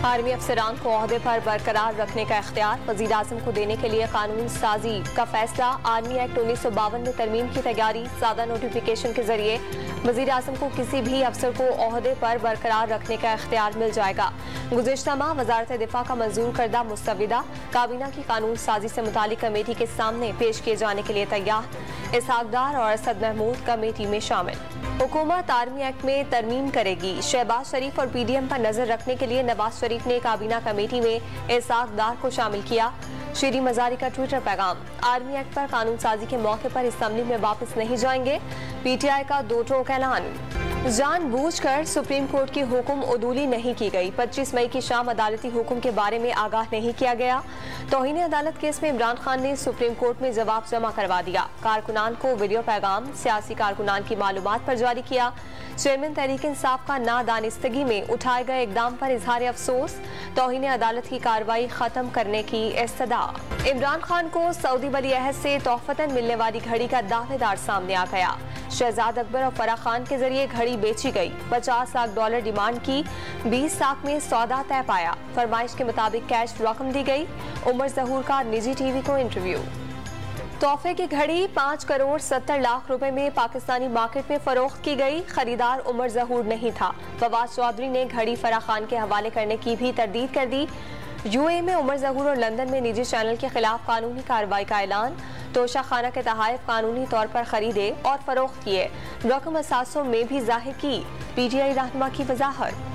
Army अफसरान को ओहदे पर बरकरार रखने का इख्तियार वज़ीर आज़म को देने के लिए कानून साजी का फैसला। आर्मी एक्ट 1952 में तरमीम की तैयारी। सादा नोटिफिकेशन के जरिए वज़ीर आज़म को किसी भी अफसर को ओहदे पर बरकरार रखने का इख्तियार मिल जाएगा। गुज़िश्ता माह वज़ारत दिफा का मंजूर करदा मुस्तविदा काबीना की कानून साजी से मुतालिक कमेटी के सामने पेश किए जाने के लिए तैयार। इसहाक डार और असद महमूद कमेटी में शामिल। हुकूमत आर्मी एक्ट में तरमीम करेगी। शहबाज शरीफ और PDM पर नजर रखने के लिए नवाज शरीफ ने काबीना कमेटी में इसहाक डार को शामिल किया। शीरी मजारी का ट्विटर पैगाम। आर्मी एक्ट पर कानून साजी के मौके पर असम्बली में वापस नहीं जाएंगे। PTI का दो टोक ऐलान। जानबूझकर सुप्रीम कोर्ट की हुक्म उदूली नहीं की गई। 25 मई की शाम अदालती हुक्म के बारे में आगाह नहीं किया गया। तौहीन अदालत केस में इमरान खान ने सुप्रीम कोर्ट में जवाब जमा करवा दिया। कारकुनान को वीडियो पैगाम सियासी कारकुनान की मालूमात पर जारी किया। चेयरमैन तहरीक इंसाफ का नादानिस्तगी में उठाए गए इकदाम पर इजहार अफसोस। तौहीन अदालत की कार्रवाई खत्म करने की इस्तदा। इमरान खान को सऊदी वली अहद से तोहफतन मिलने वाली घड़ी का दावेदार सामने आ गया। शहजाद अकबर और फराह खान के जरिए घड़ी बेची गई। $50 लाख डिमांड की, 20 लाख में सौदा तय पाया। फरमाइश के मुताबिक कैश रकम दी गई। उमर जहूर का निजी टीवी को इंटरव्यू। तोहफे की घड़ी 5 करोड़ 70 लाख रुपए में पाकिस्तानी मार्केट में फरोख्त की गई। खरीदार उमर जहूर नहीं था। फवाद चौधरी ने घड़ी फराह खान के हवाले करने की भी तरदीद कर दी। UAE में उमर जहूर और लंदन में निजी चैनल के खिलाफ कानूनी कार्रवाई का ऐलान। तोशा खाना के तहाइफ कानूनी तौर पर खरीदे और फरोख्त किए। रकम असासों में भी जाहिर की। PTI रहनुमा की वजाहत।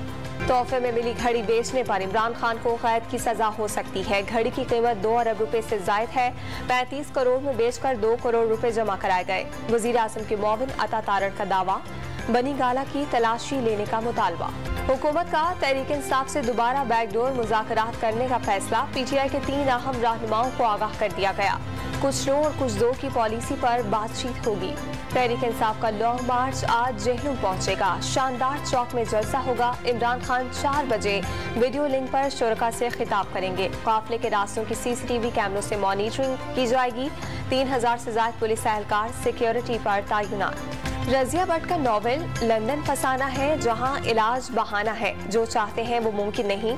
तोहफे में मिली घड़ी बेचने पर इमरान खान को कैद की सजा हो सकती है। घड़ी की कीमत 2 अरब रुपए से जायद है। 35 करोड़ में बेचकर 2 करोड़ रुपए जमा कराए गए। वजीर आजम के मुआविन अता तारड़ का दावा। बनी गाला की तलाशी लेने का मुतालबा। हुकूमत का तहरीक इंसाफ से दोबारा बैकडोर मुज़ाकरात करने का फैसला। PTI के 3 अहम रहनुमाओं को आगाह कर दिया गया। कुछ लो और कुछ दो की पॉलिसी पर बातचीत होगी। तहरीक इंसाफ का लॉन्ग मार्च आज जेहलम पहुंचेगा। शानदार चौक में जलसा होगा। इमरान खान 4 बजे वीडियो लिंक पर शुरका से खिताब करेंगे। काफिले के रास्तों की CCTV कैमरों से मॉनिटरिंग की जाएगी। 3000 से ज्यादा पुलिस एहलकार सिक्योरिटी पर तैनात। रजिया भट्ट का नॉवेल लंदन फसाना है जहां इलाज बहाना है। जो चाहते हैं वो मुमकिन नहीं,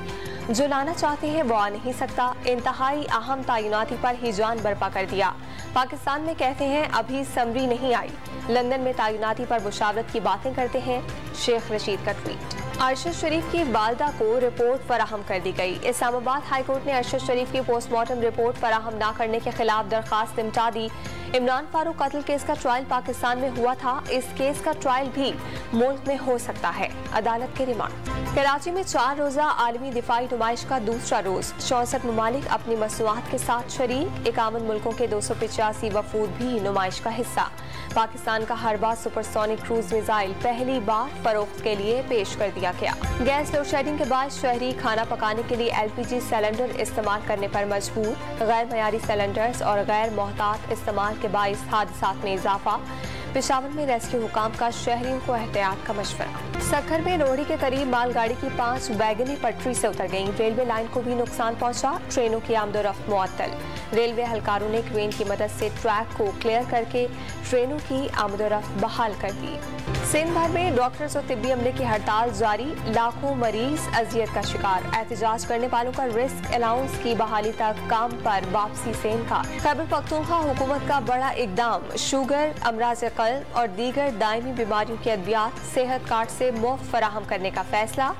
जो लाना चाहते हैं वो आ नहीं सकता। इंतहाई अहम तैनाती पर ही जान बर्पा कर दिया। पाकिस्तान में कहते हैं अभी समरी नहीं आई। लंदन में तैनाती पर मुशावरत की बातें करते हैं। शेख रशीद का ट्वीट। अरशद शरीफ की वालदा को रिपोर्ट फराहम कर दी गई। इस्लामाबाद हाई कोर्ट ने अरशद शरीफ की पोस्टमार्टम रिपोर्ट फराहम न करने के खिलाफ दरखास्त निपटा दी। इमरान फारूक कत्ल केस का ट्रायल पाकिस्तान में हुआ था। इस केस का ट्रायल भी मुल्क में हो सकता है। अदालत के रिमांड। कराची में 4 रोजा आलमी दिफाई नुमाइश का दूसरा रोज। 64 ममालिक अपनी मसनूआत के साथ शरीक। 51 मुल्कों के 285 वफूद भी नुमाइश का हिस्सा। पाकिस्तान का हरबा सुपरसोनिक क्रूज मिसाइल पहली बार फरोख्त के लिए पेश कर दिया गया। गैस लोड शेडिंग के बाद शहरी खाना पकाने के लिए LPG सिलेंडर इस्तेमाल करने पर मजबूर। गैर मयारी सिलेंडर्स और गैर मोहतात इस्तेमाल के बाइस हादसात में इजाफा। पेशावर में रेस्क्यू हुकाम का शहरियों को एहतियात का मशवरा। सखर में रोहड़ी के करीब मालगाड़ी की 5 वैगनें पटरी से उतर गईं। रेलवे लाइन को भी नुकसान पहुंचा। ट्रेनों की आमदोरफ्त मुअत्तल। रेलवे एहलकारों ने क्रेन की मदद से ट्रैक को क्लियर करके ट्रेनों की आमदोरफ्त बहाल कर दी। सिंध भर में डॉक्टर्स और तिब्बी अमले की हड़ताल जारी। लाखों मरीज अजियत का शिकार। एहतजाज करने वालों का रिस्क अलाउंस की बहाली तक काम पर वापसी से इनकार। खैबर पख्तूनख्वा हुकूमत का बड़ा इकदाम। शुगर, अमराज कल्ब और दीगर दायमी बीमारियों के अद्वियात सेहत कार्ड से मुफ्त फराहम करने का फैसला।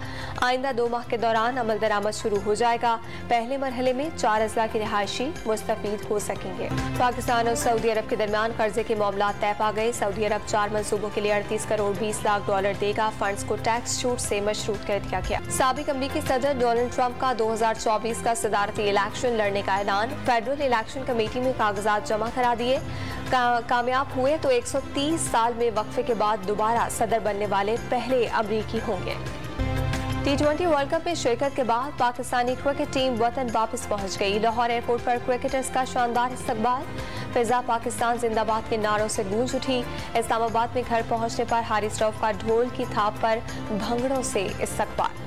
आइंदा 2 माह के दौरान अमल दरामद शुरू हो जाएगा। पहले मरहले में 4 अजला की रिहायशी मुस्तफीद हो सकेंगे। पाकिस्तान और सऊदी अरब के दरमियान कर्जे के मामला तय पा गए। सऊदी अरब 4 मंसूबों के लिए 38 करोड़ 20 लाख डॉलर देगा। फंड्स को टैक्स छूट से मशरूत कर दिया गया। साबिक अमरीकी सदर डोनाल्ड ट्रंप का 2024 का सदारती इलेक्शन लड़ने का ऐलान। फेडरल इलेक्शन कमेटी में कागजात जमा करा दिए। कामयाब हुए तो 130 साल में वक्फे के बाद दोबारा सदर बनने वाले पहले अमरीकी होंगे। T20 वर्ल्ड कप में शिरकत के बाद पाकिस्तानी क्रिकेट टीम वतन वापस पहुंच गई। लाहौर एयरपोर्ट पर क्रिकेटर्स का शानदार इस्तकबाल। फिजा पाकिस्तान जिंदाबाद के नारों से गूंज उठी। इस्लामाबाद में घर पहुंचने पर हारिस रऊफ का ढोल की थाप पर भंगड़ों से इस्तकबाल।